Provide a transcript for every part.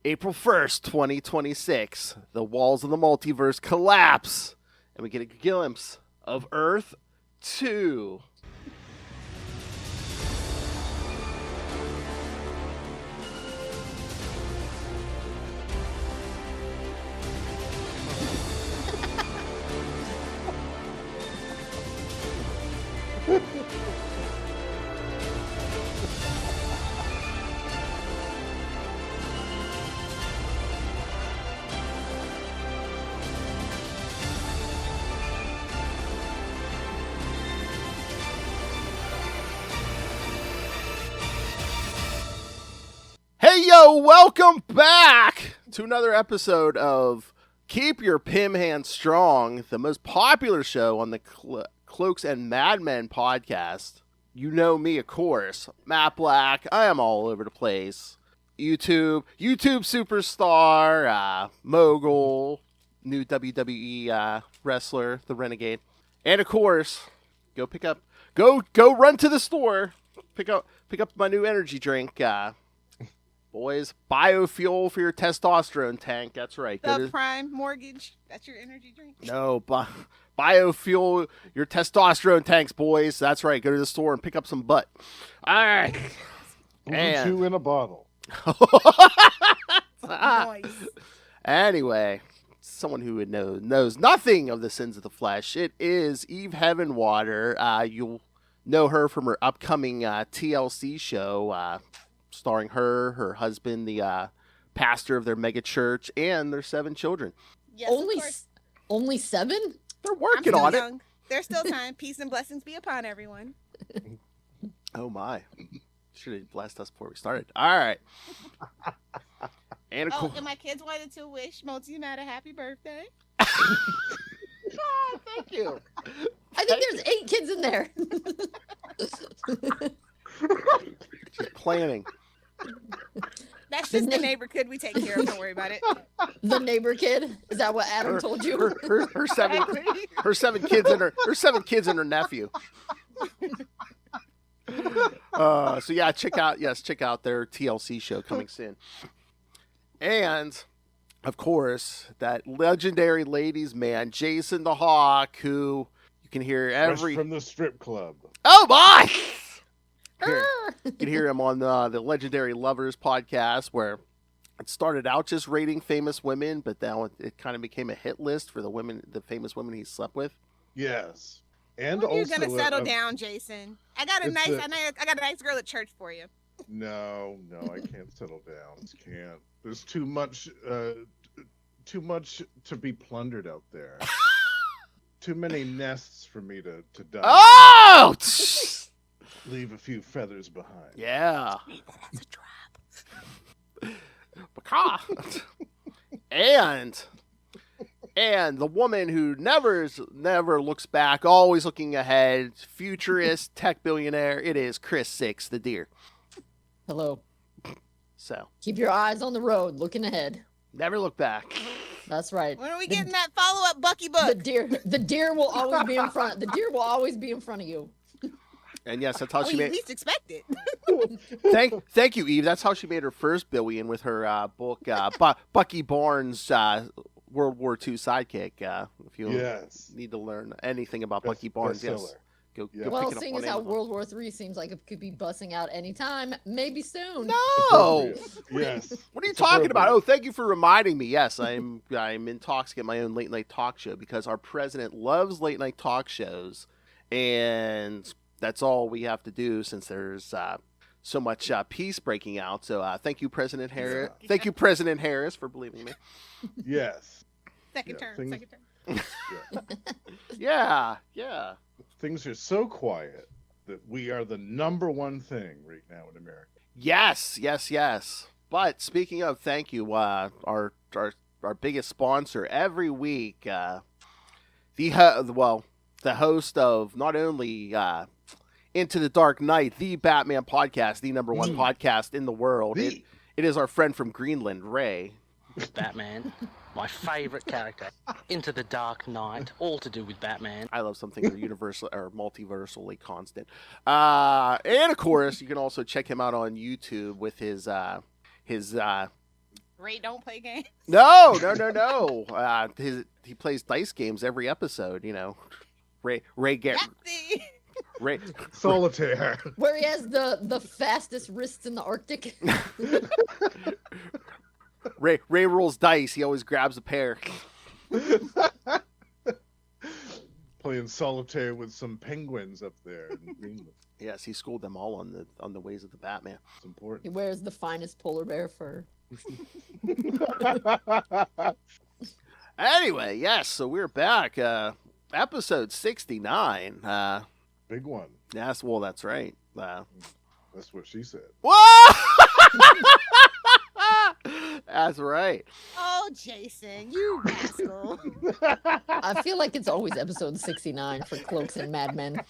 April 1st, 2026, the walls of the multiverse collapse, and we get a glimpse of Earth 2. Hey, yo, welcome back to another episode of Keep Your Pim Hand Strong, the most popular show on the Cloaks and Madmen podcast. You know me, of course, Matt Black. I am all over the place. YouTube superstar, mogul, new WWE wrestler, the Renegade. And, of course, go run to the store, pick up my new energy drink, boys, biofuel for your testosterone tank. That's right. Subprime mortgage. That's your energy drink. No, biofuel your testosterone tanks, boys. That's right. Go to the store and pick up some butt. All right. And 2 in a bottle. Nice. Anyway, someone who would knows nothing of the sins of the flesh. It is Eve Heavenwater. You'll know her from her upcoming TLC show. Starring her husband, the pastor of their mega church, and their 7 children. Yes, Only 7? They're working on young. it. There's still time. Peace and blessings be upon everyone. Oh my! Should have blessed us before we started. All right. And and my kids wanted to wish Multi-Matt a happy birthday. Oh, thank you. I think there's 8 kids in there. She's planning. That's just the neighbor kid we take care of. Don't worry about it. The neighbor kid? Is that what Adam told you? Her 7 kids and her 7 kids and her nephew. So yeah, check out their TLC show coming soon. And of course, that legendary ladies man, Jason the Hawk, who you can hear Fresh from the strip club. Oh my! You can hear him on the Legendary Lovers podcast, where it started out just rating famous women, but now it kind of became a hit list for the famous women he slept with. Yes, and when also you're gonna settle down, Jason. I got a nice girl at church for you. No, I can't settle down. Can't. There's too much to be plundered out there. Too many nests for me to die. Oh! Leave a few feathers behind. Yeah. That's a trap. And the woman who never looks back, always looking ahead, futurist tech billionaire, it is Kris-Six, the deer. Hello. So keep your eyes on the road, looking ahead. Never look back. That's right. When are we getting that follow-up Bucky book? The deer will always be in front. The deer will always be in front of you. And yes, that's how she you made. At least expect it. Thank you, Eve. That's how she made her first billion with her book, Bucky Barnes, World War II sidekick. If you need to learn anything about Bucky Barnes, yes, go pick it up seeing on as how Amazon. World War III seems like it could be busting out anytime, maybe soon. No. Yes. What are you talking about? Oh, thank you for reminding me. Yes, I'm in talks to get my own late night talk show because our president loves late night talk shows, and that's all we have to do since there's so much peace breaking out. So thank you, President Harris. Yeah. Thank you, President Harris, for believing me. Yes. Second term. Yeah. Things are so quiet that we are the number one thing right now in America. Yes. But speaking of, thank you, our biggest sponsor every week, the host of not only Into the Dark Knight, the Batman podcast, the number one podcast in the world. It is our friend from Greenland, Ray. Batman, my favorite character. Into the Dark Knight, all to do with Batman. I love something universal or multiversally constant. And of course, you can also check him out on YouTube with his Ray don't play games. No. He plays dice games every episode. You know, Ray get Yahtzee. Ray. Solitaire. Where he has the fastest wrists in the Arctic. Ray rolls dice. He always grabs a pair. Playing solitaire with some penguins up there in Greenland. Yes, he schooled them all on the ways of the Batman. It's important. He wears the finest polar bear fur. Anyway, yes, so we're back. Episode 69. Big one. Yes, well, that's right. That's what she said. Whoa! That's right. Oh, Jason, you rascal. I feel like it's always episode 69 for Cloaks and Madmen.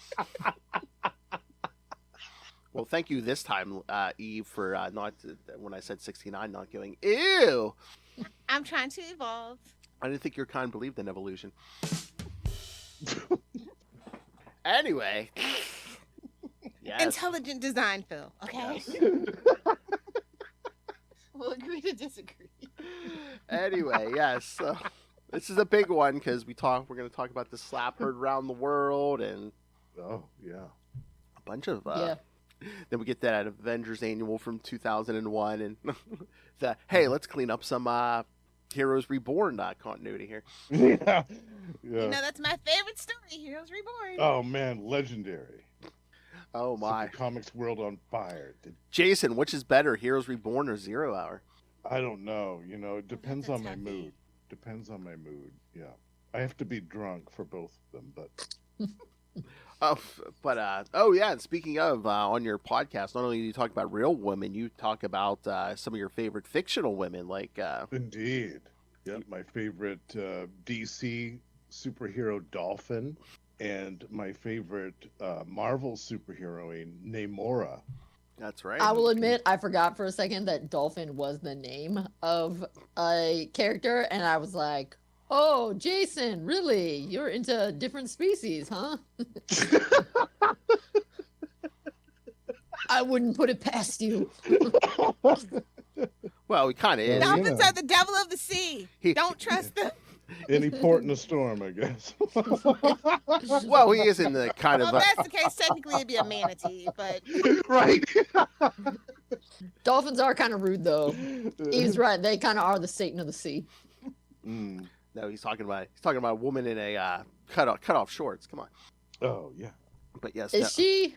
Well, thank you this time, Eve, for not, when I said 69, not going, ew! I'm trying to evolve. I didn't think your kind believed in evolution. Anyway. Yes. Intelligent design, Phil. Okay. Yes. We'll agree to disagree. Anyway, yes. So this is a big one because we're going to talk about the slap heard around the world and Oh, yeah. a bunch of. Yeah. Then we get that Avengers annual from 2001, and hey, let's clean up some Heroes Reborn continuity here. Yeah. You know, that's my favorite story, Heroes Reborn. Oh, man. Legendary. Oh Set my, the comics world on fire. Jason, which is better, Heroes Reborn or Zero Hour? I don't know. You know, it depends on my That's mood. Depends on my mood. Yeah. I have to be drunk for both of them, but Oh yeah, and speaking of, on your podcast, not only do you talk about real women, you talk about some of your favorite fictional women, like indeed. Yeah, my favorite DC superhero Dolphin, and my favorite Marvel superheroine Namora. that's right. I will admit, I forgot for a second that Dolphin was the name of a character, and I was like, oh, Jason, really? You're into different species, huh? I wouldn't put it past you. Well, he kind of is. No. Dolphins are the devil of the sea. Don't trust them. Any port in a storm, I guess. Well, he is in the kind Well, of. if that's the case, technically it'd be a manatee, but Right. Dolphins are kind of rude, though. He's right. They kind of are the Satan of the sea. Mm. No, he's talking about a woman in a cut off shorts. Come on. Oh, yeah. But yes, Is she?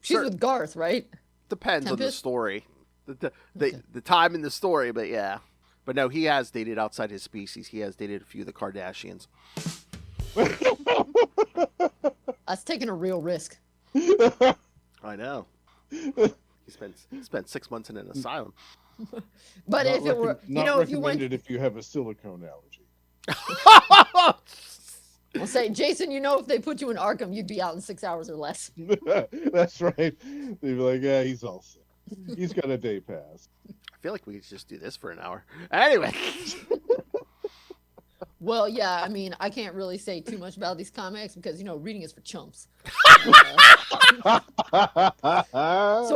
She's Sure. with Garth, right? depends on the Tempest? story, the Okay. time in the story. But yeah, but no, he has dated outside his species. He has dated a few of the Kardashians. That's taking a real risk. I know. He spent 6 months in an asylum. But Not if it were, not if you went, recommended if you have a silicone allergy. I'll say, Jason, if they put you in Arkham, you'd be out in 6 hours or less. That's right. They'd be like, yeah, he's all set. He's got a day pass. I feel like we could just do this for an hour. Anyway. Well, yeah, I mean, I can't really say too much about these comics because, reading is for chumps. So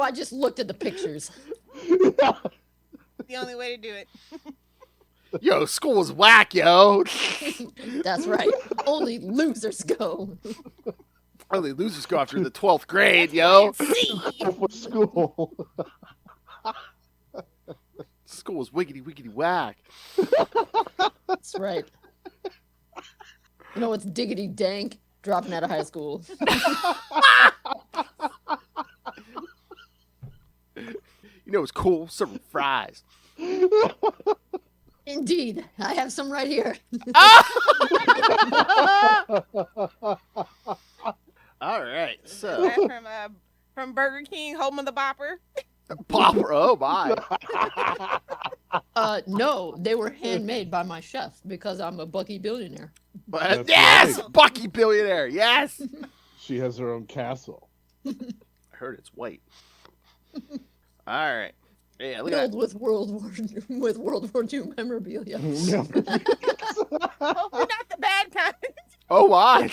I just looked at the pictures. the only way to do it. Yo, school's whack, yo. That's right. Only losers go. Only losers go after the 12th grade, yo. See? For school. School is wiggity whack. That's right. It's diggity dank dropping out of high school. It's cool, serving fries. Indeed. I have some right here. All right, so From Burger King, home of the Bopper. Popper, oh my. No, they were handmade by my chef because I'm a Bucky billionaire. But That's yes, right. Bucky billionaire, yes. She has her own castle. I heard it's white. All right, yeah, look at Filled with World War II memorabilia. Hopefully not the bad kind. that. Oh my.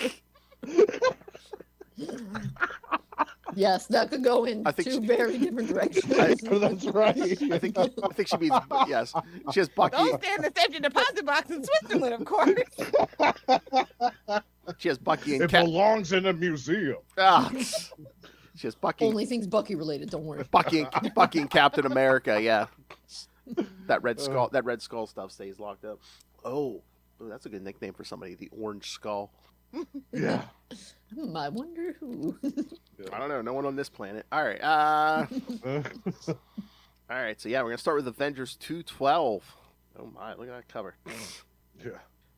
Yes, that could go in I think two she- very different directions. That's right. I think she means yes. She has Bucky. Those stay in the safety deposit box in Switzerland, of course. She has Bucky and It Cap. belongs in a museum. Ah, she has Bucky. Only things Bucky related. Don't worry. Bucky and Captain America. Yeah. That Red Skull stuff stays locked up. Oh, that's a good nickname for somebody. The Orange Skull. Yeah. I wonder who. I don't know. No one on this planet. All right. All right. So yeah, we're gonna start with Avengers 212. Oh my! Look at that cover. Yeah.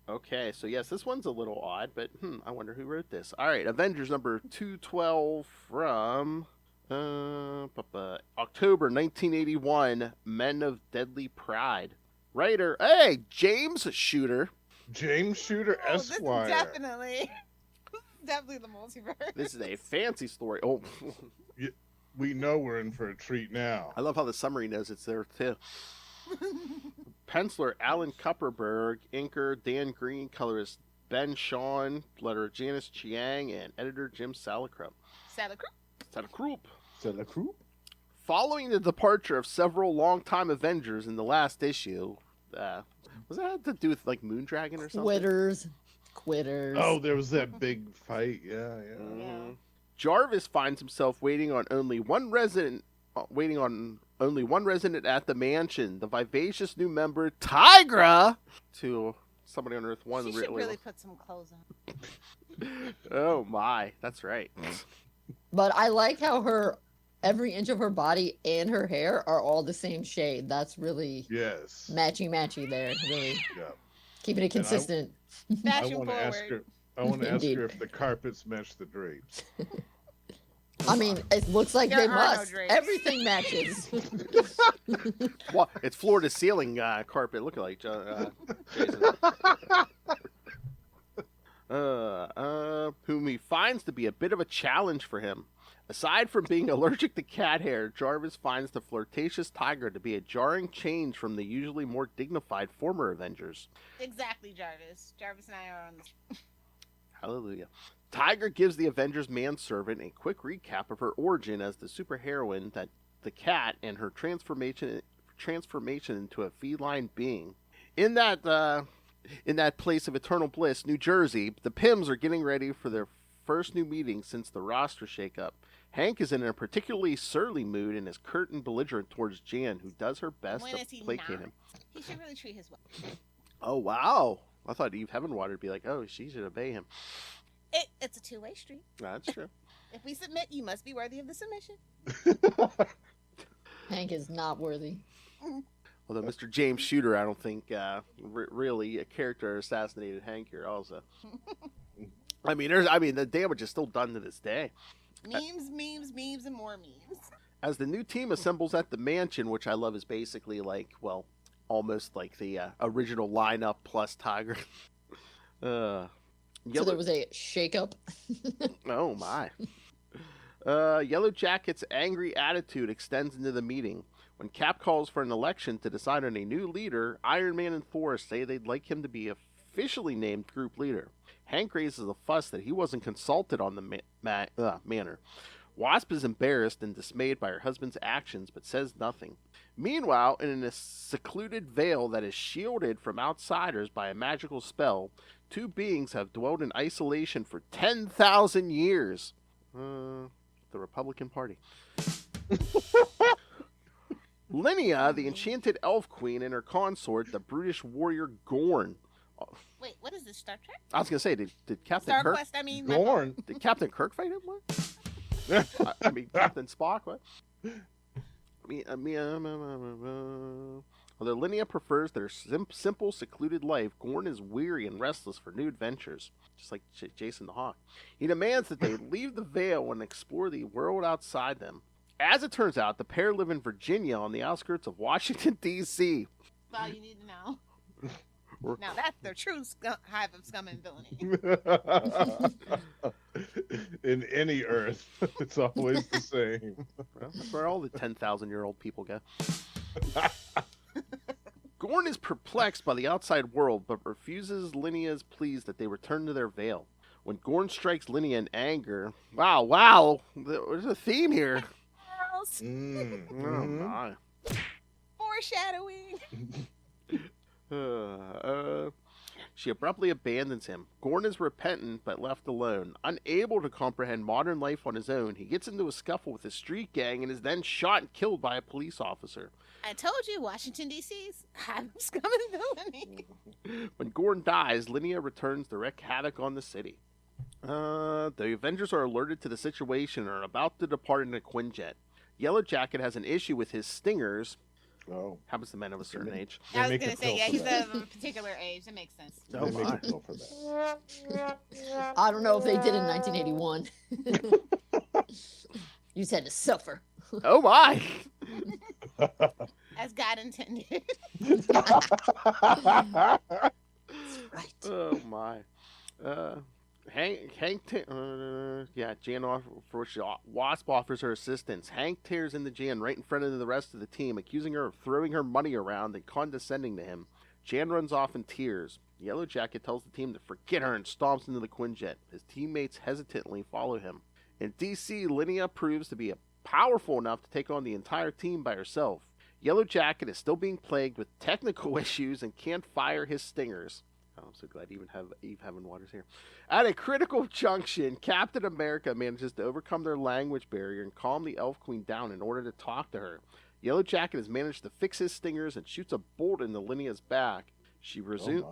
Okay. So yes, this one's a little odd, but I wonder who wrote this. All right. Avengers number 212 from October 1981. Men of Deadly Pride. Writer. Hey, James Shooter. James Shooter Oh, this is Esquire. definitely the multiverse. This is a fancy story. Oh, We know we're in for a treat now. I love how the summary knows it's there too. Penciler Alan Kupperberg, inker Dan Green, colorist Ben Shawn, letterer Janice Chiang, and editor Jim Salacrup. Salacru. Is that a coup? Following the departure of several longtime Avengers in the last issue, was that to do with like Moondragon or something? Quitters. Oh, there was that big fight. Yeah. Mhm. Jarvis finds himself waiting on only one resident at the mansion. The vivacious new member Tigra to somebody on Earth One. She should really put some clothes on. Oh my, that's right. But I like how every inch of her body and her hair are all the same shade. That's really Yes. matchy there. Really Yeah. keeping it consistent. I Fashion want to ask her. forward. I want to ask Indeed. her if the carpets match the drapes. I mean, it looks like There they are no must. drapes. Everything matches. Well, it's floor to ceiling carpet. Look like Jason. Whom he finds to be a bit of a challenge for him. Aside from being allergic to cat hair, Jarvis finds the flirtatious Tiger to be a jarring change from the usually more dignified former Avengers. Exactly, Jarvis. Jarvis and I are on the. Hallelujah. Tiger gives the Avengers manservant a quick recap of her origin as the superheroine, that the cat, and her transformation into a feline being. In that place of eternal bliss, New Jersey, the Pims are getting ready for their first new meeting since the roster shakeup. Hank is in a particularly surly mood and is curt and belligerent towards Jan, who does her best When is to he placate not? him. He should really treat his wife. Oh, wow. I thought Eve Heavenwater would be like, oh, she should obey him. It's a two-way street. That's true. If we submit, you must be worthy of the submission. Hank is not worthy. Although Mr. James Shooter, I don't think really a character assassinated Hank here also. I mean, the damage is still done to this day. Memes, and more memes. As the new team assembles at the mansion, which I love is basically like, well, almost like the original lineup plus Tiger. So there was a shakeup. Oh my. Yellow Jacket's angry attitude extends into the meeting. When Cap calls for an election to decide on a new leader, Iron Man and Thor say they'd like him to be officially named group leader. Hank raises a fuss that he wasn't consulted on the matter. Wasp is embarrassed and dismayed by her husband's actions, but says nothing. Meanwhile, in a secluded vale that is shielded from outsiders by a magical spell, two beings have dwelled in isolation for 10,000 years. The Republican Party. Linnea, the enchanted elf queen, and her consort, the brutish warrior Gorn. Wait, what is this, Star Trek? I was gonna say, did Captain Star Kirk? Quest, I mean. Gorn. Did Captain Kirk fight him? What? I mean, Captain Spock. What? Although Linnea prefers their simple, secluded life, Gorn is weary and restless for new adventures, just like Jason the Hawk. He demands that they leave the Vale and explore the world outside them. As it turns out, the pair live in Virginia on the outskirts of Washington, D.C. That's all you need to know. Now that's the true hive of scum and villainy. In any Earth, it's always the same. Well, that's where all the 10,000-year-old people go. Gorn is perplexed by the outside world, but refuses Linnea's pleas that they return to their Vale. When Gorn strikes Linnea in anger, wow, there's a theme here. Girls, Oh my. foreshadowing. She abruptly abandons him. Gorn is repentant but left alone. Unable to comprehend modern life on his own, he gets into a scuffle with a street gang and is then shot and killed by a police officer. I told you, Washington, D.C.'s high scum and villainy. When Gorn dies, Linnea returns to wreak havoc on the city. The Avengers are alerted to the situation and are about to depart in a Quinjet. Yellow Jacket has an issue with his stingers. Oh. Happens to men of a certain age. They I was make going a to say, pill yeah, for he's that. of a particular age. That makes sense. They Oh, make my. a pill for that. I don't know if they did in 1981. You just had to suffer. Oh my! As God intended. Right. Oh my. Jan Wasp offers her assistance. Hank tears into Jan right in front of the rest of the team, accusing her of throwing her money around and condescending to him. Jan runs off in tears. Yellow Jacket tells the team to forget her and stomps into the Quinjet. His teammates hesitantly follow him. In DC, Linnea proves to be powerful enough to take on the entire team by herself. Yellow Jacket is still being plagued with technical issues and can't fire his stingers. Oh, I'm so glad even have Eve Heavenwater's here. At a critical junction, Captain America manages to overcome their language barrier and calm the Elf Queen down in order to talk to her. Yellow Jacket has managed to fix his stingers and shoots a bolt into Linnea's back. She resumes.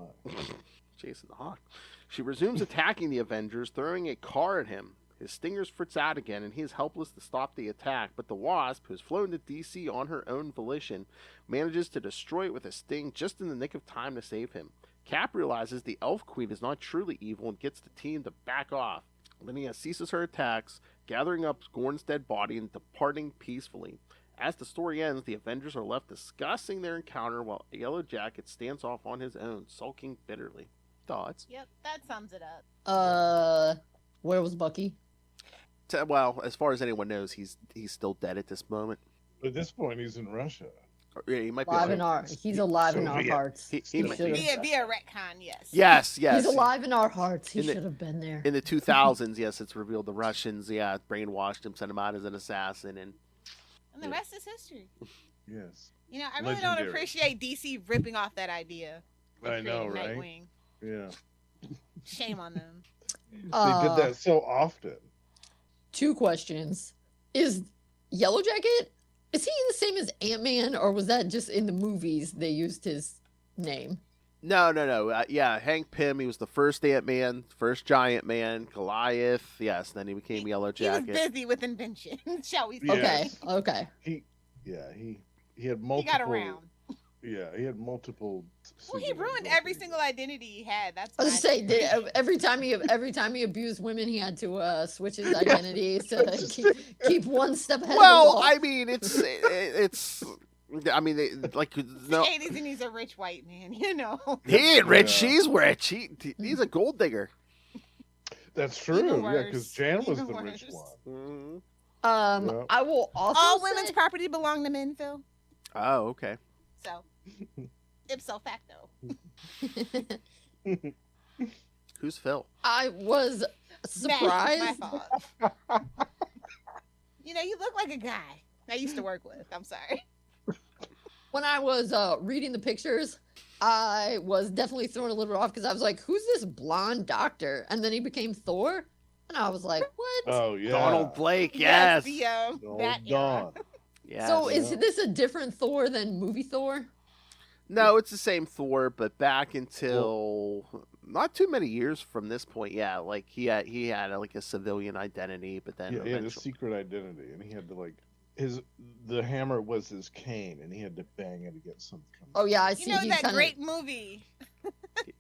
Jason the Hawk. She resumes attacking the Avengers, throwing a car at him. His stingers fritz out again, and he is helpless to stop the attack. But the Wasp, who has flown to DC on her own volition, manages to destroy it with a sting just in the nick of time to save him. Cap realizes the Elf Queen is not truly evil and gets the team to back off. Linnea ceases her attacks, gathering up Gorn's dead body and departing peacefully. As the story ends, the Avengers are left discussing their encounter while Yellow Jacket stands off on his own, sulking bitterly. Thoughts? Yep, that sums it up. Where was Bucky? Well, as far as anyone knows, he's still dead at this moment. At this point, he's in Russia. Yeah, he might be. He's alive in our Soviet. hearts. He should've- Be a retcon, yes. Yes. He's alive in our hearts. He In the- should have been there. In the 2000s, yes, it's revealed the Russians, brainwashed him, sent him out as an assassin, and And the rest is history. Yes. You know, I really don't Legendary. appreciate DC ripping off that idea. of I know, creating right? Nightwing. Yeah. Shame on them. They did that so often. 2 questions. Is Yellow Jacket, is he the same as Ant-Man, or was that just in the movies they used his name? No. Hank Pym, he was the first Ant-Man, first Giant Man, Goliath, yes, then he became Yellow He was Jacket. busy with invention, shall we say. Yeah. Okay. He had multiple. He got around. Yeah, he had multiple. Well, he ruined pseudonyms. every single identity he had. That's I was my just saying, every time he abused women, he had to switch his identity to keep one step ahead of the Well, ball. I mean, it's, like, no, 80s and he's a rich white man, you know. he ain't rich, Yeah. she's rich, he's a gold digger. That's Even true. Yeah, worse. because Jan was Even the worse. rich one. Mhm. I will also All say, women's property belong to men, Phil. Oh, okay. So, ipso facto. Who's Phil? I was Matt, surprised. my fault. You know, you look like a guy I used to work with. I'm sorry. When I was reading the pictures, I was definitely thrown a little off because I was like, who's this blonde doctor? And then he became Thor. And I was like, what? Oh yeah. Donald Blake, yes. The, Old that era. Don. Yes. So is this a different Thor than movie Thor? No, it's the same Thor, but back until not too many years from this point, yeah, like he had like a civilian identity, but then He had a eventually, secret identity, and he had to like the hammer was his cane, and he had to bang it against something. Oh yeah, I see. You know he's that kinda... great movie?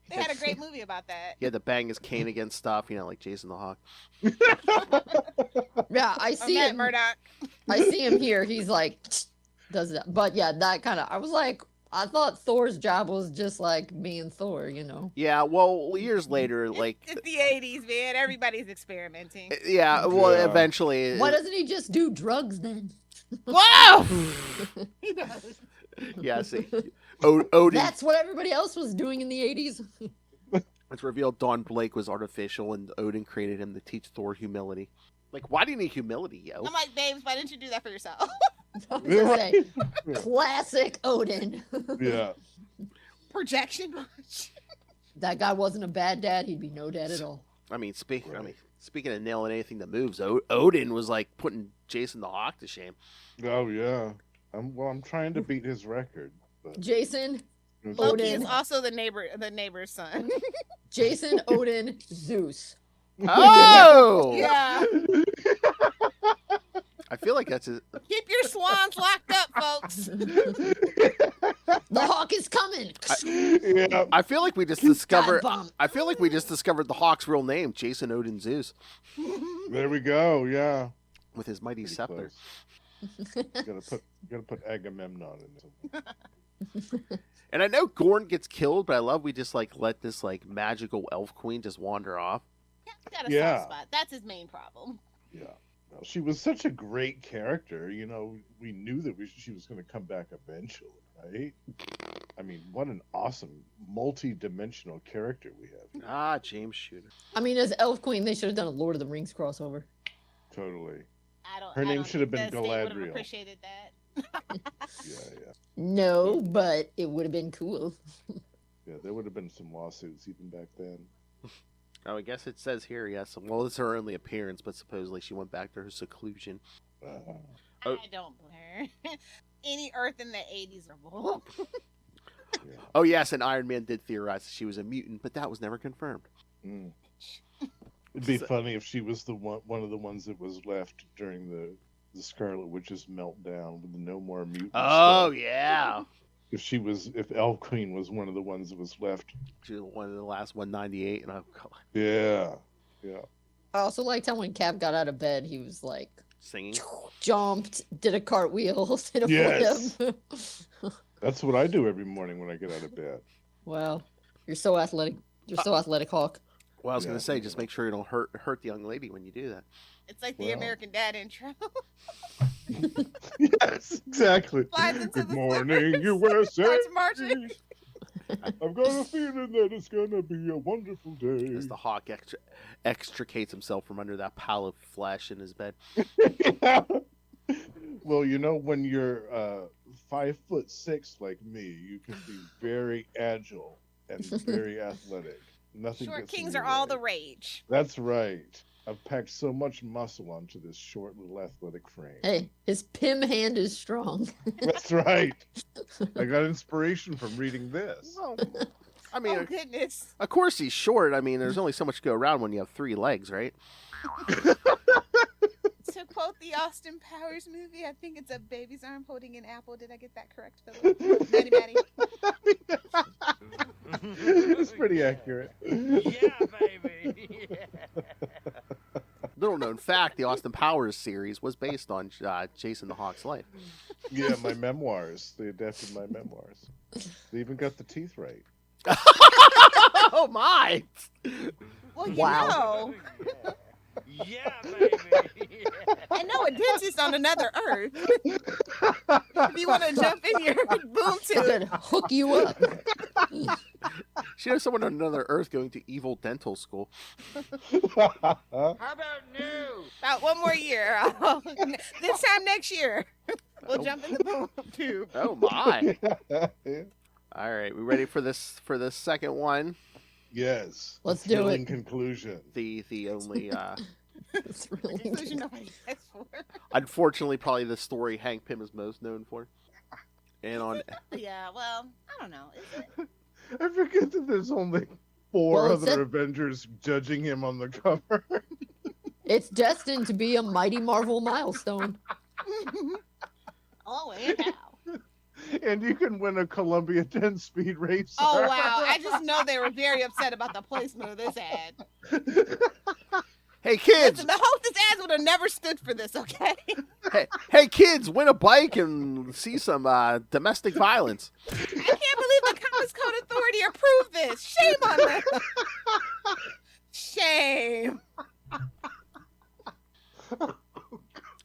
They had a great movie about that. he had to bang his cane against stuff, like Jason the Hawk. Yeah, I Or see Matt him. Murdock. I see him here. He's like, does that? But yeah, that kind of. I was like, I thought Thor's job was just like being Thor, you know. Yeah, well, years later, like, It's the 80s, man. Everybody's experimenting. yeah, well, Yeah. eventually, Why doesn't he just do drugs then? Whoa! He does. yeah, see, Odin, That's what everybody else was doing in the 80s. It's revealed Don Blake was artificial and Odin created him to teach Thor humility. Like, why do you need humility, yo? I'm like, babes, why didn't you do that for yourself? I was gonna say, classic Odin. Yeah. Projection much. That guy wasn't a bad dad. He'd be no dad at all. I mean, speaking of nailing anything that moves, Odin was like putting Jason the Hawk to shame. Oh yeah. I'm trying to beat his record. But Jason, Loki Odin. is also the neighbor's son. Jason, Odin, Zeus. Oh! Yeah. I feel like that's Keep your swans locked up, folks. The Hawk is coming. yeah. I feel like we just discovered. God bomb. I feel like we just discovered the Hawk's real name, Jason Odin Zeus, There we go. Yeah. with his mighty Pretty scepter. close. Gotta put Agamemnon in there. And I know Gorn gets killed, but I love we just like let this like magical elf queen just wander off. Got a Yeah. soft spot. That's his main problem. Yeah. No, she was such a great character. You know, we knew that she was going to come back eventually, right? I mean, what an awesome multi-dimensional character we have. Ah, James Shooter. I mean, as Elf Queen, they should have done a Lord of the Rings crossover. Totally. Her name should have been Would have Galadriel. appreciated that. Yeah. No, but it would have been cool. Yeah, there would have been some lawsuits even back then. Oh, I guess it says here, yes. Well, it's her only appearance, but supposedly she went back to her seclusion. Oh. I don't blame her. Any Earth in the 80s are bull. Yeah. Oh, yes, and Iron Man did theorize that she was a mutant, but that was never confirmed. Mm. It'd be funny if she was the one of the ones that was left during the Scarlet Witch's meltdown with the No More Mutants. Oh, stuff. yeah. If Elf Queen was one of the ones that was left. She was one of the last 198, and I'm Yeah. I also liked how when Cap got out of bed, he was like, singing. jumped, did a cartwheel, did a Yes. flip. That's what I do every morning when I get out of bed. Wow, you're so athletic. You're so athletic, Hawk. Well, I was going Yeah. to say, just make sure you don't hurt the young lady when you do that. It's like the Well. American Dad intro. Yes, exactly. Flies into Good the morning, slippers. USA. Starts marching. I've got a feeling that it's gonna be a wonderful day. As the Hawk extricates himself from under that pile of flesh in his bed. Well, you know, when you're 5'6" like me, you can be very agile and very athletic. Nothing Short gets in kings your are all way. the rage. That's right. I've packed so much muscle onto this short little athletic frame. Hey, his Pym hand is strong. That's right. I got inspiration from reading this. Well, I mean, Oh, goodness. of course he's short. I mean, there's only so much to go around when you have 3 legs, right? To quote the Austin Powers movie, I think it's a baby's arm holding an apple. Did I get that correct, Philip? Maddie. It's pretty accurate. Yeah, baby. Little known fact, the Austin Powers series was based on Jason the Hawk's life. Yeah, my memoirs. They adapted my memoirs. They even got the teeth right. Oh my! Well, you Wow. know, Yeah, baby. I know a dentist on another Earth. If you want to jump in your boom I tube. could hook you up. She knows someone on another Earth going to evil dental school. How about new? About one more year. This time next year, we'll jump in the boom tube. Oh my! All right, we ready for this second one? Yes. Let's do Thrilling it. conclusion. The only It's really Conclusion nobody asked for. unfortunately probably the story Hank Pym is most known for. And on Yeah, well, I don't know. Is it? I forget that there's only 4 Well, it other said- Avengers judging him on the cover. It's destined to be a mighty Marvel milestone. Oh, and how? And you can win a Columbia 10-speed racer. Oh, wow. I just know they were very upset about the placement of this ad. hey kids, Listen, the hostess ads would have never stood for this, okay? hey kids, win a bike and see some domestic violence. I can't believe the Comics Code Authority approved this. Shame on them. Shame.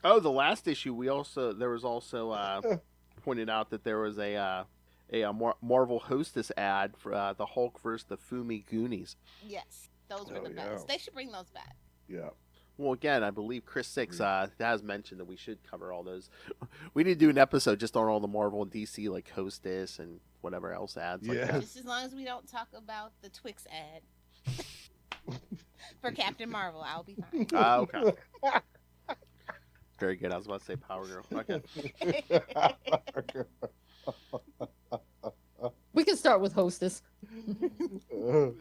Oh, the last issue there was also pointed out that there was a Marvel Hostess ad for the Hulk versus the Fumi Goonies. Yes, those were Oh, the yeah. best. They should bring those back. Yeah. Well, again, I believe Kris-Six has mentioned that we should cover all those. We need to do an episode just on all the Marvel and DC, like Hostess and whatever else ads. Like that. Just as long as we don't talk about the Twix ad for Captain Marvel, I'll be fine. Okay. Very good. I was about to say Power Girl. Okay. We can start with Hostess. All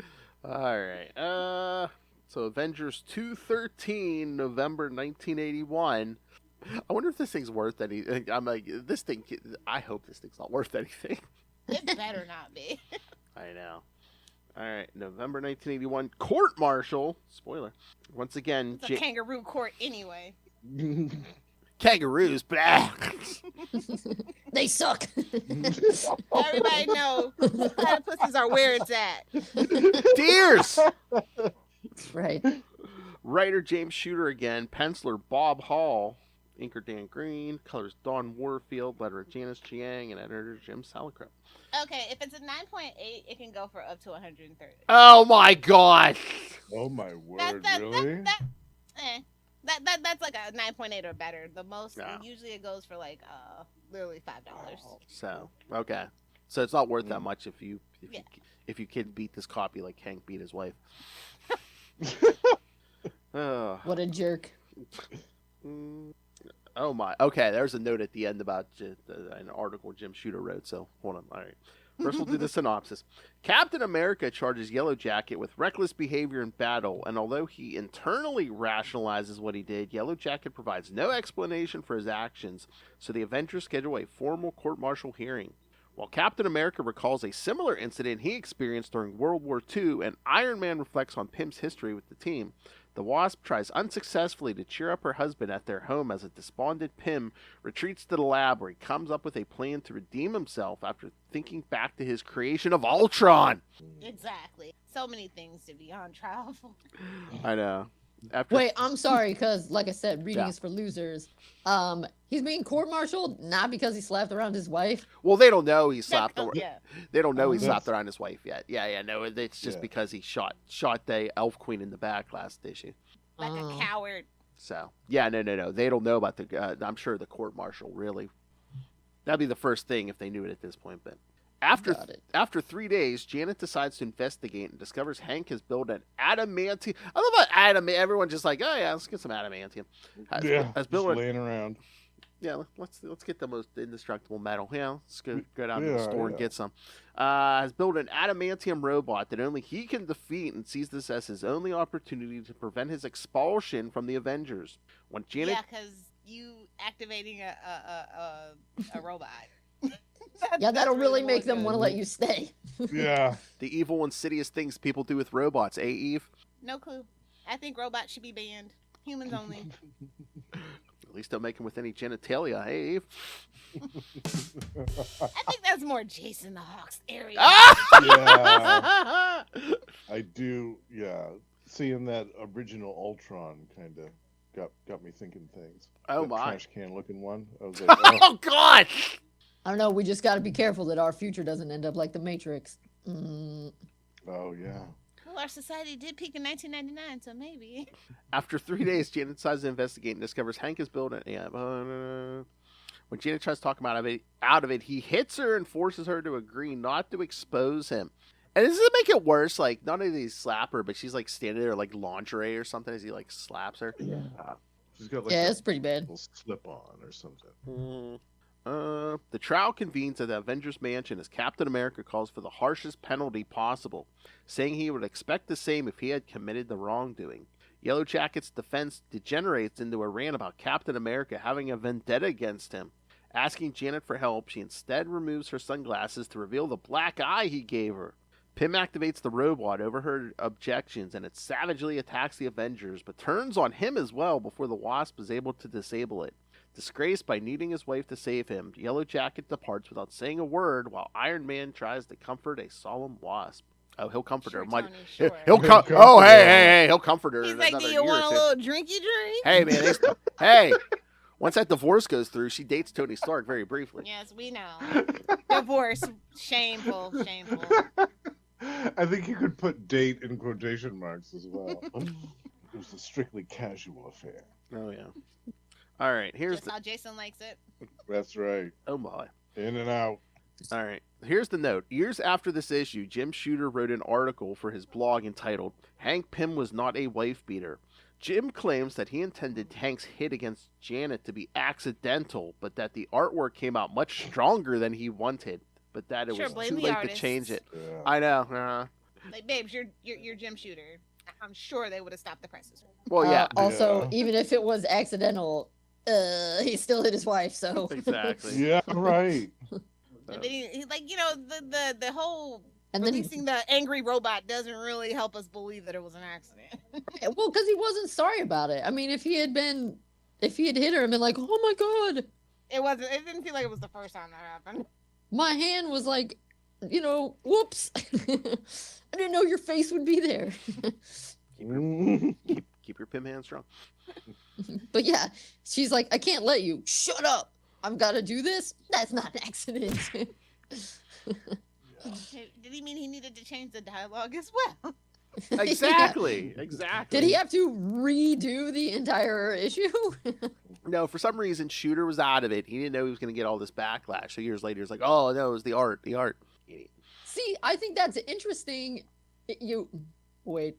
right. So Avengers 213, November 1981. I wonder if this thing's worth anything. I'm like, this thing. I hope this thing's not worth anything. It better not be. I know. All right, November 1981, court martial. Spoiler. Once again, It's a kangaroo court anyway. kangaroos. Blah. They suck. Everybody knows platypuses are where it's at. Deers. Right. Writer James Shooter again. Penciler Bob Hall. Inker Dan Green. Colors Don Warfield. Letterer Janice Chiang. And editor Jim Salicrup. Okay, if it's a 9.8, it can go for up to 130. Oh my god. Oh my word! That's Really? That's like a 9.8 or better. The most Yeah. usually it goes for like literally $5. So okay. So it's not worth that much if you Yeah. if you can beat this copy like Hank beat his wife. Oh. What a jerk. Oh my. Okay, there's a note at the end about an article Jim Shooter wrote. So hold on. All right. First, we'll do the synopsis. Captain America charges Yellow Jacket with reckless behavior in battle, and although he internally rationalizes what he did, Yellow Jacket provides no explanation for his actions, so the Avengers schedule a formal court-martial hearing. While Captain America recalls a similar incident he experienced during World War II, and Iron Man reflects on Pym's history with the team, the Wasp tries unsuccessfully to cheer up her husband at their home as a despondent Pym retreats to the lab where he comes up with a plan to redeem himself after thinking back to his creation of Ultron. Exactly. So many things to be on trial for. I know. After... Wait, I'm sorry, because like I said, reading Yeah. is for losers. He's being court-martialed not because he slapped around his wife. Well, they don't know he slapped. Yeah. They don't know he Mhm. slapped around his wife yet. Yeah. No, it's just Yeah. because he shot the Elf Queen in the back last issue. Like Oh. a coward. So yeah, no. They don't know about the. I'm sure the court martial really. That'd be the first thing if they knew it at this point. But Got it. after 3 days, Janet decides to investigate and discovers Hank has built an adamantium. I love about adamantium. Everyone just like, oh yeah, let's get some adamantium. Has Just built laying around. Yeah, let's get the most indestructible metal. Yeah, let's go down to the Yeah, store and yeah. get some. Has built an adamantium robot that only he can defeat and sees this as his only opportunity to prevent his expulsion from the Avengers. When Janet, Yeah, because you activating a robot. Yeah, that'll really what make it them is. want to let you stay. Yeah. the evil, insidious things people do with robots, Eve? No clue. I think robots should be banned. Humans only. At least don't make them with any genitalia, hey, Eve? I think that's more Jason the Hawk's area. Yeah. I do. Yeah. Seeing that original Ultron kind of got me thinking things. Oh That my! trash can looking one. I was like, oh, Oh God! I don't know. We just got to be careful that our future doesn't end up like the Matrix. oh yeah. Well, our society did peak in 1999, so maybe. After 3 days, Janet decides to investigate and discovers Hank is building. Yeah. When Janet tries to talk him out of it, he hits her and forces her to agree not to expose him. And does it make it worse? Like, not only did he slap her, but she's like standing there like lingerie or something as he like slaps her. Yeah. She's got like Yeah, a it's pretty bad. little slip on or something. The trial convenes at the Avengers Mansion as Captain America calls for the harshest penalty possible, saying he would expect the same if he had committed the wrongdoing. Yellow Jacket's defense degenerates into a rant about Captain America having a vendetta against him. Asking Janet for help, she instead removes her sunglasses to reveal the black eye he gave her. Pym activates the robot over her objections, and it savagely attacks the Avengers, but turns on him as well before the Wasp is able to disable it. Disgraced by needing his wife to save him, Yellow Jacket departs without saying a word while Iron Man tries to comfort a solemn Wasp. Oh, he'll comfort Sure, her. Tony, He'll, sure. he'll He'll com- comfort oh, her. hey, he'll comfort her He's in like, another do year you want or a two. little drinky drink? Hey, man, hey, Once that divorce goes through, she dates Tony Stark very briefly. Yes, we know. Divorce. Shameful. Shameful. I think you could put date in quotation marks as well. It was a strictly casual affair. Oh yeah. All right, here's Just how Jason likes it. That's right. oh my. In and out. All right, here's the note. Years after this issue, Jim Shooter wrote an article for his blog entitled "Hank Pym was not a wife beater." Jim claims that he intended Hank's hit against Janet to be accidental, but that the artwork came out much stronger than he wanted, but that it Sure, was blame too the late to artists. change it. Yeah. I know. Like, babes, you're Jim Shooter. I'm sure they would have stopped the presses. Well, yeah, Also, Yeah. even if it was accidental, he still hit his wife. So exactly. Yeah, right. And then he like, the whole And then, releasing the angry robot doesn't really help us believe that it was an accident. well, because he wasn't sorry about it. I mean, if he had hit her and been like, "Oh my god, It wasn't. It didn't feel like it was the first time that happened. my hand was like, whoops, I didn't know your face would be there." Keep your Pym hand strong. But yeah, she's like, "I can't let you. Shut up. I've got to do this. That's not an accident." Did he mean he needed to change the dialogue as well? Exactly. Yeah. Exactly. Did he have to redo the entire issue? No, for some reason, Shooter was out of it. He didn't know he was going to get all this backlash. So years later, he's like, "Oh no, it was the art. Idiot. See, I think that's interesting. Wait.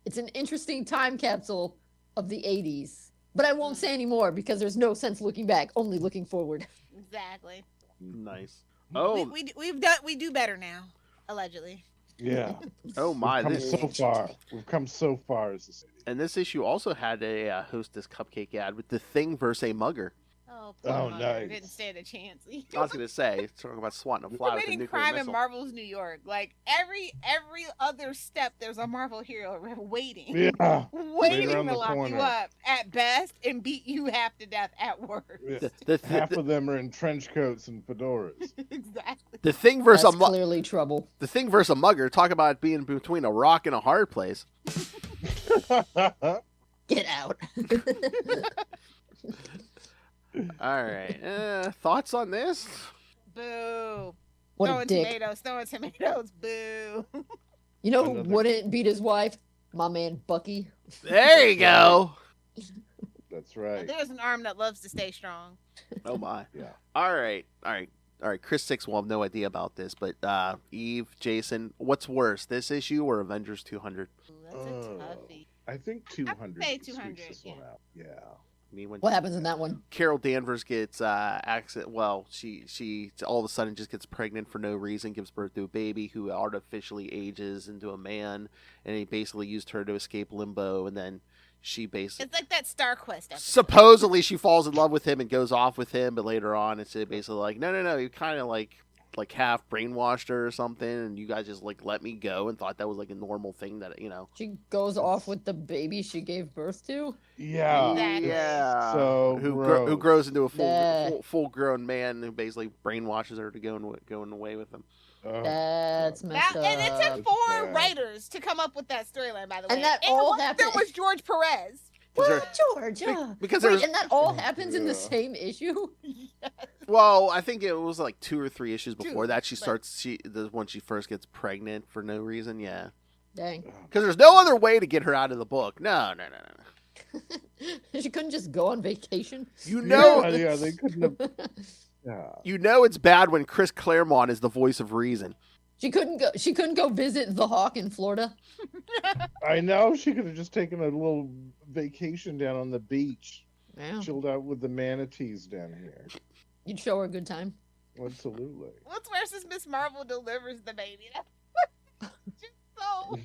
It's an interesting time capsule of the 80s. But I won't say any more because there's no sense looking back, only looking forward. Exactly. Nice. Oh, We do better now, allegedly. Yeah. oh my! We've come This, so far. We've come so far as a city. and this issue also had a Hostess cupcake ad with the Thing versus a mugger. Oh, Oh, mother. nice. Didn't stand a chance. I was going to say, talking about swatting a fly with a Committing nuclear crime in missile. Marvel's New York. Like every other step, there's a Marvel hero waiting, Yeah. waiting around to the lock you corner. up at best and beat you half to death at worst. Yeah. The Half of them are in trench coats and fedoras. Exactly. the Thing versus That's a clearly trouble. the Thing versus a mugger. Talk about being between a rock and a hard place. Get out. All right. Thoughts on this? Boo. What a Throwing dick. tomatoes. Boo. You know who Another- wouldn't beat his wife? My man Bucky. There you go. That's right. There's an arm that loves to stay strong. Oh my. Yeah. All right. Kris-Six will have no idea about this, but Eve, Jason, what's worse, this issue or Avengers 200? Ooh, that's a toughie. I think 200 say sweeps 200, this one yeah. out. Yeah. I mean, when What happens in that one? Carol Danvers gets she all of a sudden just gets pregnant for no reason, gives birth to a baby who artificially ages into a man, and he basically used her to escape limbo, and then she basically It's like that Star Quest episode. supposedly she falls in love with him and goes off with him, but later on it's basically like no, you kind of like half brainwashed her or something, and you guys just like let me go and thought that was like a normal thing that She goes off with the baby she gave birth to? Yeah. Exactly. yeah, So who gross. grows into a Nah. full grown man who basically brainwashes her to going away with him. Oh, That's messed up. And it took 4 bad. writers to come up with that storyline, by the way. And that all one of them happened- was George Perez. What, George? Because Wait, there's and that all happens in the Yeah. same issue? well, I think it was like 2 or 3 issues before Two, that she but- starts when she first gets pregnant for no reason. Yeah, Dang. because there's no other way to get her out of the book. No. She couldn't just go on vacation? You know, Yeah, they couldn't have. Yeah. you know it's bad when Chris Claremont is the voice of reason. She couldn't go visit the Hawk in Florida? I know she could have just taken a little vacation down on the beach, Yeah. chilled out with the manatees down here. You'd show her a good time. Absolutely. What's worse is Miss Marvel delivers the baby. Just so.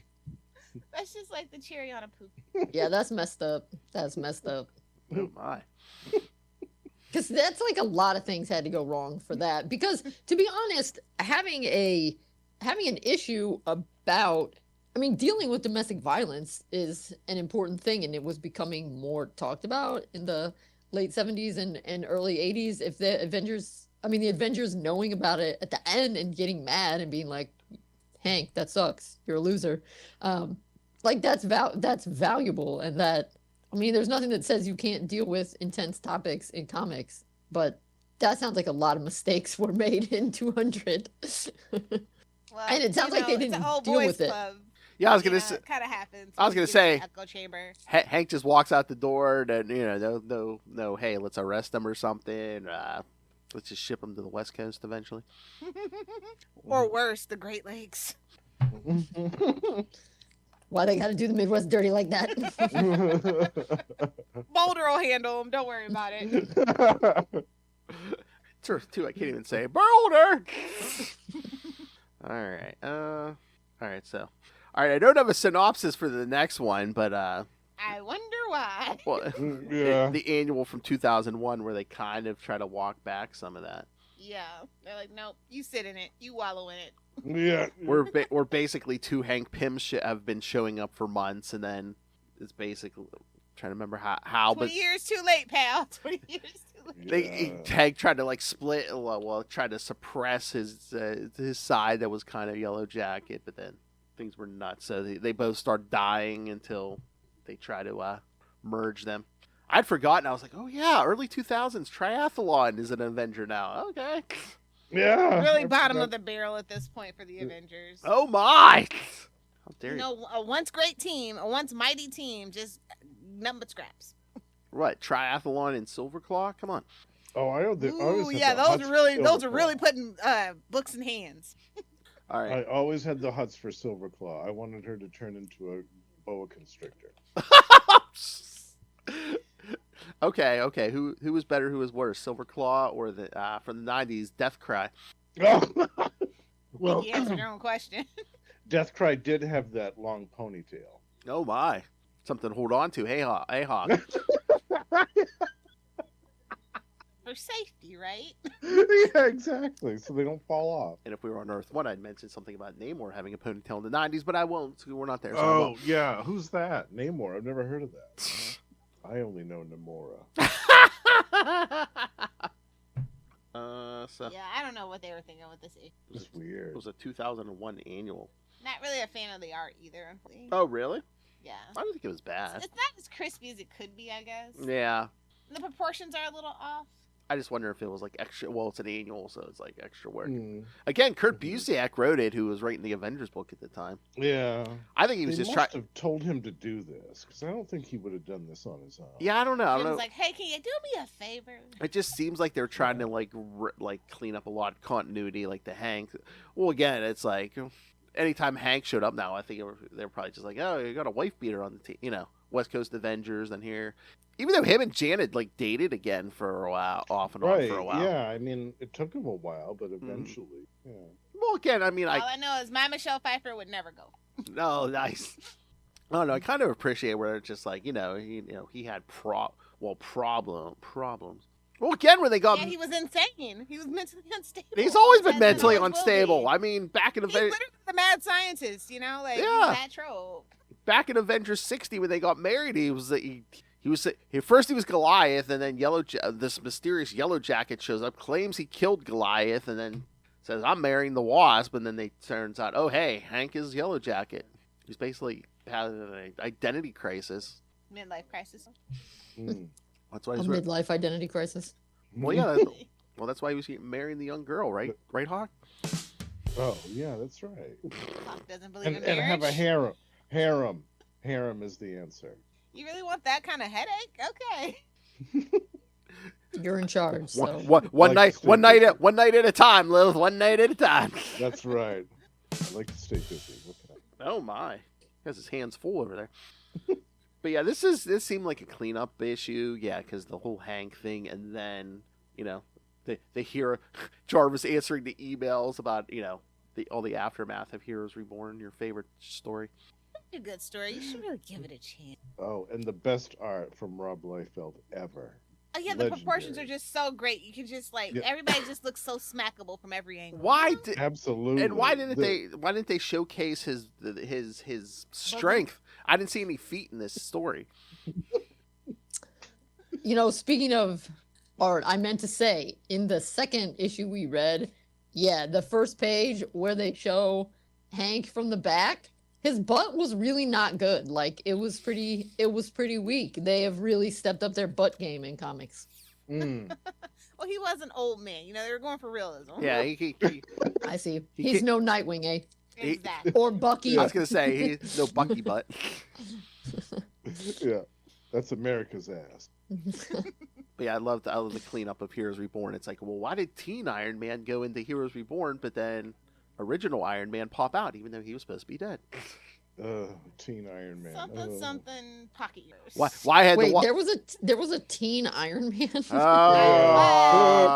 That's just like the cherry on a poop. Yeah, that's messed up. That's messed up. Oh my. Because that's like a lot of things had to go wrong for that. Because to be honest, having an issue about, I mean, dealing with domestic violence is an important thing, and it was becoming more talked about in the late 70s and early 80s. If the Avengers knowing about it at the end and getting mad and being like, Hank, that sucks, you're a loser. Like that's valuable, and that I mean, there's nothing that says you can't deal with intense topics in comics, but that sounds like a lot of mistakes were made in 200. Well, And it sounds like they it's didn't an old deal boys with it. club. Yeah, I was gonna say. It kind of happens. I was when gonna you get in say- the echo chamber. Hank just walks out the door, and no. Hey, let's arrest them or something. Let's just ship them to the West Coast eventually. Or worse, the Great Lakes. Why they got to do the Midwest dirty like that? Boulder will handle them. Don't worry about it. Two, I can't even say Boulder. All right. All right. So, all right. I don't have a synopsis for the next one, but I wonder why. well, Yeah. the annual from 2001, where they kind of try to walk back some of that. Yeah, they're like, nope. You sit in it. You wallow in it. Yeah. We're basically two Hank Pyms have been showing up for months, and then it's basically trying to remember how 20 but years too late, pal. 20 years too late. Hank tried to like split, tried to suppress his side that was kind of Yellow Jacket, but then things were nuts, so they both start dying until they try to merge them. I'd forgotten. I was like, oh yeah, early 2000s triathlon is an Avenger now. Okay. Yeah. Really bottom of the barrel at this point for the Avengers. Oh my! How dare You you? know, a once great team, a once mighty team, just nothing but scraps. What, triathlon and Silverclaw? Come on. Oh, I Ooh, yeah, those are really putting books in hands. All I right. always had the huts for Silverclaw. I wanted her to turn into a boa constrictor. Okay. Who was better? Who was worse? Silverclaw or the from the 90s Deathcry? Oh. I Well, think you answered your own question. Deathcry did have that long ponytail. Oh my! Something to hold on to. Hey Hawk. For safety, right? Yeah, exactly. So they don't fall off. And if we were on Earth 1, I'd mention something about Namor having a ponytail in the 90s, but I won't. So we're not there. So I Oh, won't. yeah. Who's that? Namor. I've never heard of that. I only know Namora. So Yeah, I don't know what they were thinking with this issue. It's weird. it was a 2001 annual. Not really a fan of the art either, unfortunately. Oh really? Yeah. I don't think it was bad. It's not as crispy as it could be, I guess. Yeah. The proportions are a little off. I just wonder if it was like extra. Well, it's an annual, so it's like extra work. Hmm. Again, Kurt Busiek wrote it, who was writing the Avengers book at the time. Yeah. I think he They was just must trying. have told him to do this, because I don't think he would have done this on his own. Yeah, I don't know. I It don't was know. like, hey, can you do me a favor? It just seems like they're trying to like clean up a lot of continuity, like the Hank. Well, again, it's like anytime Hank showed up now, I think they're probably just like, oh, you got a wife beater on the team, West Coast Avengers, and here, even though him and Janet like dated again for a while, off and on Right. for a while. Yeah. I mean, it took him a while, but eventually. Yeah. Well, again, I mean, All I know is my Michelle Pfeiffer would never go. no, nice. Oh no, I kind of appreciate where it's just like he had problems. Well, again, when they got Yeah, he was insane. He was mentally unstable. he's always been That's mentally always will unstable. be. I mean, back in He's literally Avengers. the mad scientist, like Yeah. that trope. Back in Avengers 60 when they got married, he was first he was Goliath, and then this mysterious Yellow Jacket shows up, claims he killed Goliath, and then says I'm marrying the Wasp, and then they turns out, oh hey, Hank is Yellow Jacket. He's basically had an identity crisis. Midlife crisis. Hmm. That's why A he's midlife identity crisis. well, yeah. That's why he was marrying the young girl, right? Right, Hawk? Oh, yeah, that's right. Hawk doesn't believe And in marriage. have a harem. Harem is the answer. You really want that kind of headache? Okay. You're in charge. So. One Like night to stay one night at a time, Lilith. One night at a time. That's right. I like to stay busy. What can I Oh my, he has his hands full over there. But yeah, this seemed like a cleanup issue. Yeah, because the whole Hank thing, and then they hear Jarvis answering the emails about all the aftermath of Heroes Reborn. Your favorite story. A good story. You should really give it a chance. Oh, and the best art from Rob Liefeld ever. Oh yeah, the proportions are Legendary. just so great. You can just Yeah. everybody just looks so smackable from every angle. Why did Absolutely. and why didn't they showcase his strength? I didn't see any feet in this story. Speaking of art, I meant to say in the second issue we read, the first page where they show Hank from the back, his butt was really not good. Like it was pretty weak. They have really stepped up their butt game in comics. Mm. Well, he was an old man. You know, they were going for realism. Yeah, I see. He He's can't- no Nightwing, eh? Exactly. Or Bucky. I was gonna say he's no Bucky butt. Yeah, that's America's ass. But yeah, I love the cleanup of Heroes Reborn. It's like, well, why did Teen Iron Man go into Heroes Reborn, but then original Iron Man pop out, even though he was supposed to be dead? Teen Iron Man. Something pocket years. Why had Wait, the there was a teen Iron Man. Oh.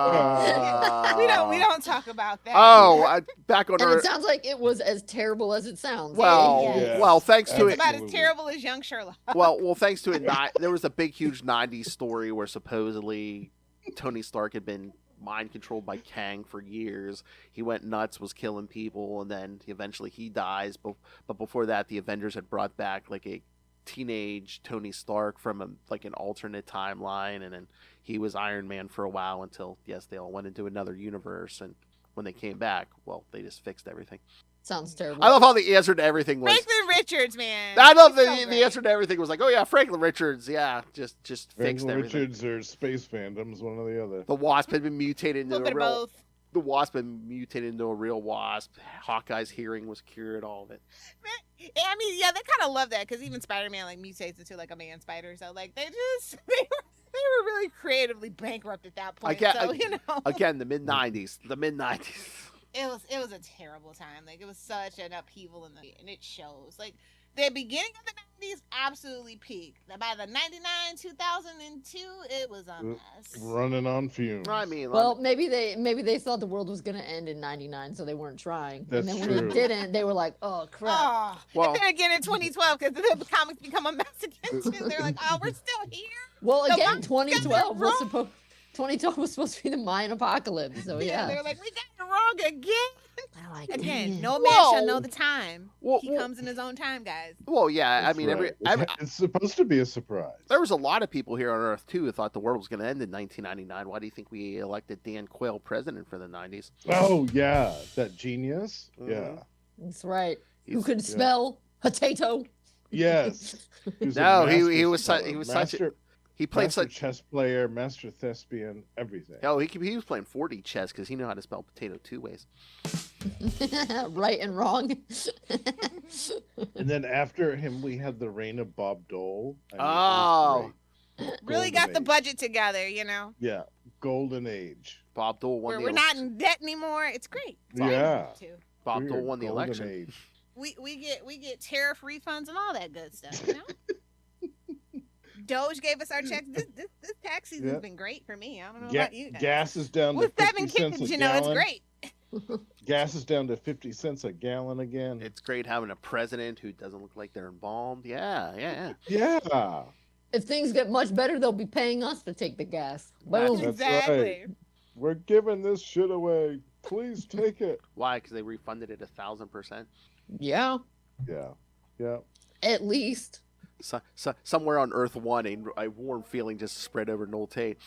We don't talk about that. Back on And Earth. it sounds like it was as terrible as it sounds. Well, Yes. well, thanks to It's it. about as terrible as Young Sherlock. Well, thanks to it. There was a big, huge '90s story where supposedly Tony Stark had been mind controlled by Kang for years. He went nuts, was killing people, and then eventually he dies. But before that, the Avengers had brought back like a teenage Tony Stark from an alternate timeline, and then he was Iron Man for a while until they all went into another universe. And when they came back, well, they just fixed everything. Sounds terrible. I love how the answer to everything was. Franklin Richards, man. I love He's so the great. answer to everything was like, oh yeah, Franklin Richards, yeah, just fixed Franklin everything. Richards or space fandoms, one or the other. The Wasp had been mutated A into little bit a of real. both. The Wasp had been mutated into a real Wasp. Hawkeye's hearing was cured. All of it. Yeah, I mean, yeah, they kind of love that because even Spider-Man like mutates into like a man spider. So like they were really creatively bankrupt at that point. So you know, Again, the mid '90s. The mid '90s. it was a terrible time. Like it was such an upheaval and it shows. Like the beginning of the 90s absolutely peaked. By the 99, 2002, it was a mess. Running on fumes. I mean, Well, maybe they thought the world was gonna end in '99, so they weren't trying. That's and then true. when it didn't, they were like, "Oh crap!" Oh, Well- and then again in 2012 because the comics become a mess again too. They're like, oh, we're still here. Well, The again, Mayan 2012 was wrong. supposed 2012 was supposed to be the Mayan apocalypse. So yeah, They're like, we got it wrong again. They're like, Again, "Dang." no man shall know the time. Well, He comes in his own time, guys. well, yeah. I That's mean, right. It's supposed to be a surprise. there was a lot of people here on Earth too who thought the world was going to end in 1999. Why do you think we elected Dan Quayle president for the '90s? Oh yeah, that genius. Mhm. Yeah. That's right. Who He's- could spell potato? Yes. He was a No, he master was speller, he was such a master- he played master such. chess player, master thespian, everything. Oh, he was playing 4D chess because he knew how to spell potato 2 ways. Right and wrong. And then after him, we had the reign of Bob Dole. I mean, it Oh. was great. Really Golden got the age. budget together, you know. Yeah, golden age. Bob Dole won Where the we're not in debt anymore. It's great. It's Yeah. great, too. Bob We Dole are won the golden election. age. We get tariff refunds and all that good stuff, you know. Doge gave us our checks. This tax season's Yeah. been great for me. I don't know Ga- about you guys. gas is down to With 50 7 cents kids, a you know, it's gallon. great. Gas is down to 50 cents a gallon again. It's great having a president who doesn't look like they're embalmed. Yeah. Yeah. If things get much better, they'll be paying us to take the gas. Boom. That's Exactly. We're giving this shit away. Please take it. Why? Because they refunded it 1,000%. Yeah, Yeah. Yeah. at least. Somewhere on Earth 1, a warm feeling just spread over Noel Tate.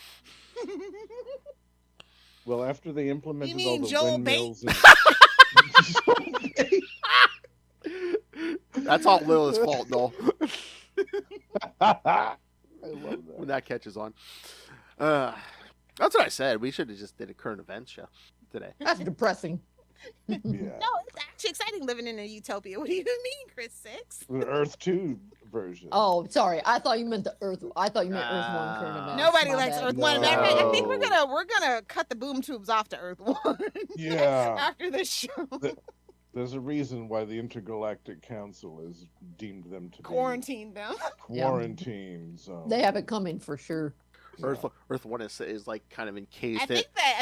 Well, after they implemented You mean all the Joel Bait? windmills That's all Lila's fault, Noel, I love when that. that catches on. That's what I said. We should have just did a current events show today. That's depressing. Yeah. No, it's actually exciting living in a utopia. What do you mean, Kris-Six? The Earth 2 version. Oh, sorry. I thought you meant the Earth. I thought you meant Earth One current event. Nobody My likes bad. Earth One. Matter of fact, I think we're No. gonna cut the boom tubes off to Earth One. Yeah. After this show. There's a reason why the Intergalactic Council has deemed them to Quarantine them. be quarantine zone. They have it coming for sure. Yeah. Earth 1 is like kind of encased. I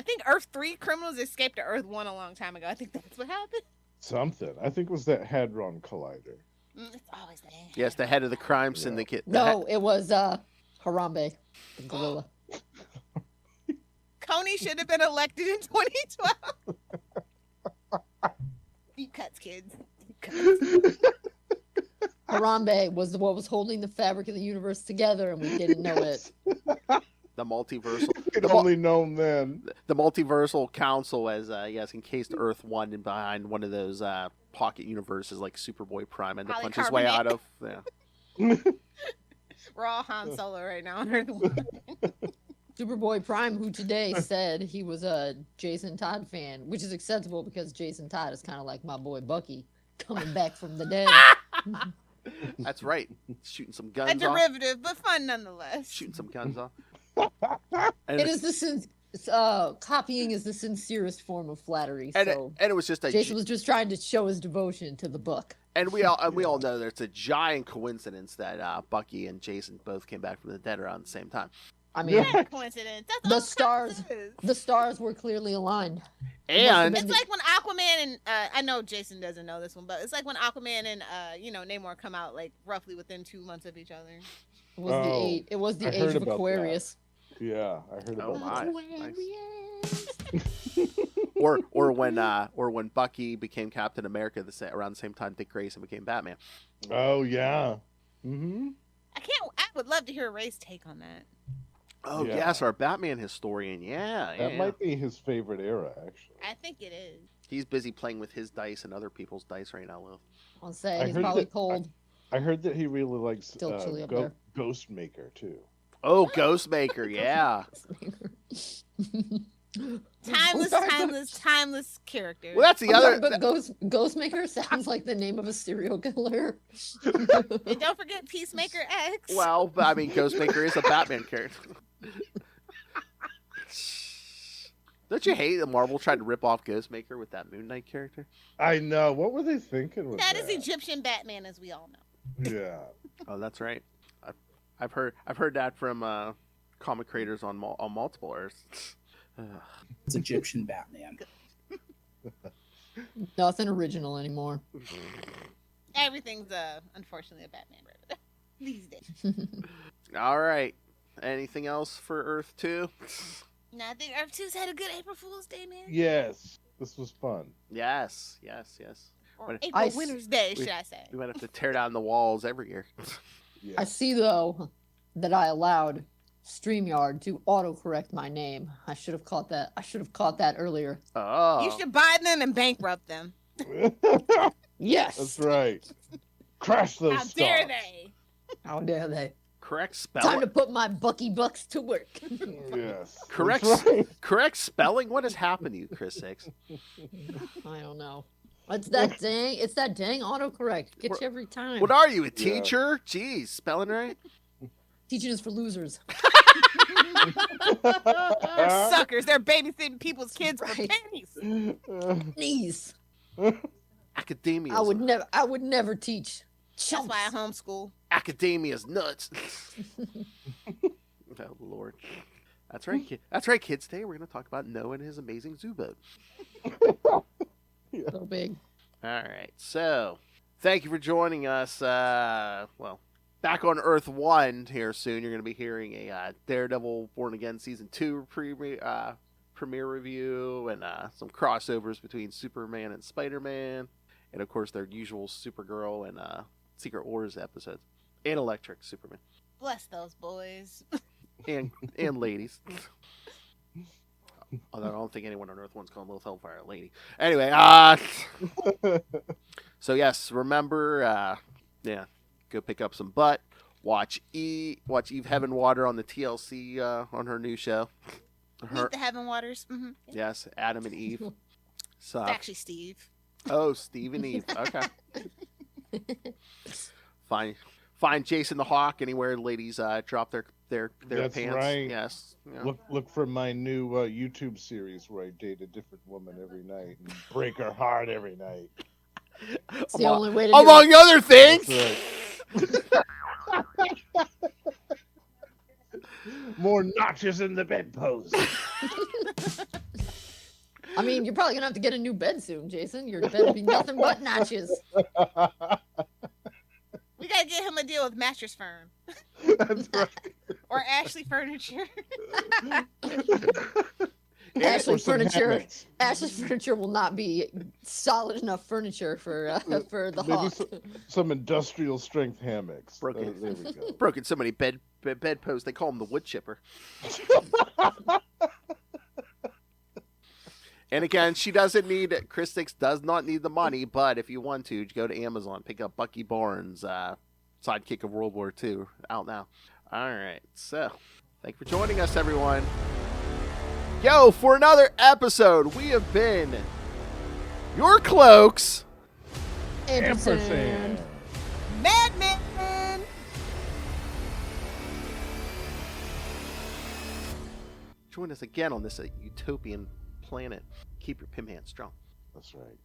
think Earth 3 criminals escaped to Earth 1 a long time ago. I think that's what happened. Something. I think it was that Hadron Collider. It's always that. Yes, the head of the crime Yeah. syndicate. No, it was Harambe, the gorilla. Coney should have been elected in 2012. Deep cuts, kids. Deep cuts. Harambe was what was holding the fabric of the universe together, and we didn't know it. The multiversal. We'd only known then. The multiversal council has encased Earth 1 and behind one of those pocket universes like Superboy Prime and to punch his Polycarbonate. way out of. Yeah. We're all Han Solo right now on Earth 1. Superboy Prime, who today said he was a Jason Todd fan, which is acceptable because Jason Todd is kind of like my boy Bucky coming back from the dead. That's right. Shooting some A guns off. derivative, but fun nonetheless. Shooting some guns off. It is copying is the sincerest form of flattery. And, So and it was just a Jason was just trying to show his devotion to the book. and we all know that it's a giant coincidence that Bucky and Jason both came back from the dead around the same time. I mean, Not a coincidence. That's the all stars, coincidence. the stars were clearly aligned. And It's like when Aquaman and I know Jason doesn't know this one, but it's like when Aquaman and Namor come out like roughly within 2 months of each other. It was I the age heard of about Aquarius. Yeah, I heard Oh about my. that. Aquarius. or when Bucky became Captain America around the same time Dick Grayson became Batman. Oh yeah. Mm-hmm. I would love to hear Ray's take on that. Oh Yeah. yes, our Batman historian. Yeah, That yeah. might be his favorite era, actually. I think it is. He's busy playing with his dice and other people's dice right now, Lil. I'll say I he's heard probably that- cold. I heard that he really likes Still chilly up there. Ghostmaker too. Oh, Ghostmaker, yeah. Timeless character. Well, that's the I'm other. sorry, but Ghostmaker sounds like the name of a serial killer. And don't forget Peacemaker X. Well, but, I mean, Ghostmaker is a Batman character. Don't you hate that Marvel tried to rip off Ghostmaker with that Moon Knight character? I know. What were they thinking with that that? is Egyptian Batman, as we all know. Yeah. Oh, that's right. I've heard that from comic creators on multiple Earths. It's Egyptian Batman. Nothing original anymore. Everything's unfortunately a Batman these days. All right. Anything else for Earth 2? No, I think Earth 2's had a good April Fool's Day, man. Yes. This was fun. Yes. Or But April I Winter's Day, we- should I say? We might have to tear down the walls every year. Yeah. I see though that I allowed StreamYard to autocorrect my name. I should have caught that earlier. Oh. You should buy them and bankrupt them. Yes. That's right. Crash those How dare stars. they? How dare they? Correct Time spelling. to put my Bucky Bucks to work. Yes. Correct. That's right. Correct spelling. What has happened to you, Kris-Six? I don't know. It's that dang autocorrect. Gets What- you every time. What are you, a teacher? Jeez, spelling right? Teaching is for losers. They're suckers. They're babysitting people's kids for Right. pennies. Knees. Academia. I would never teach. That's Chumps. why I homeschool. Academia's nuts. Oh Lord. That's right, kid. That's right, kids. Today we're going to talk about Noah and his amazing zoo boat. So big. All right. So, thank you for joining us. Back on Earth 1 here soon. You're going to be hearing a Daredevil Born Again Season 2 premiere review and some crossovers between Superman and Spider-Man. And, of course, their usual Supergirl and Secret Wars episodes. And Electric Superman. Bless those boys. And ladies. Although I don't think anyone on Earth 1's calling Lilith Hellfire a lady. Anyway, so yes, remember, go pick up some butt. Watch Eve Heavenwater on the TLC on her new show. Meet the Heavenwaters. Mm-hmm. Yes, Adam and Eve. So, It's actually Steve. oh, Steve and Eve. Okay. Find Jason the Hawk anywhere ladies drop their That's pants. right. Yes. Yeah. Look for my new YouTube series where I date a different woman every night and break her heart every night. It's the only way to do Among it. other things. That's right. More notches in the bedpost. I mean, you're probably gonna have to get a new bed soon, Jason. Your bed will be nothing but notches. We gotta get him a deal with Mattress Firm That's right. or Ashley Furniture. Ashley Or some Furniture. hammocks. Ash's furniture will not be solid enough furniture for the Maybe Hawk. some industrial strength hammocks. Broken. There we go. Broken so many bedposts. They call him the wood chipper. And again, she doesn't need Kris-Six does not need the money, but if you want to, go to Amazon, pick up Bucky Barnes, sidekick of World War II, out now. All right, so thank you for joining us, everyone. Yo, for another episode, we have been your Cloaks. Ampersand. Madmen. Join us again on this utopian planet. Keep your pim hands strong. That's right.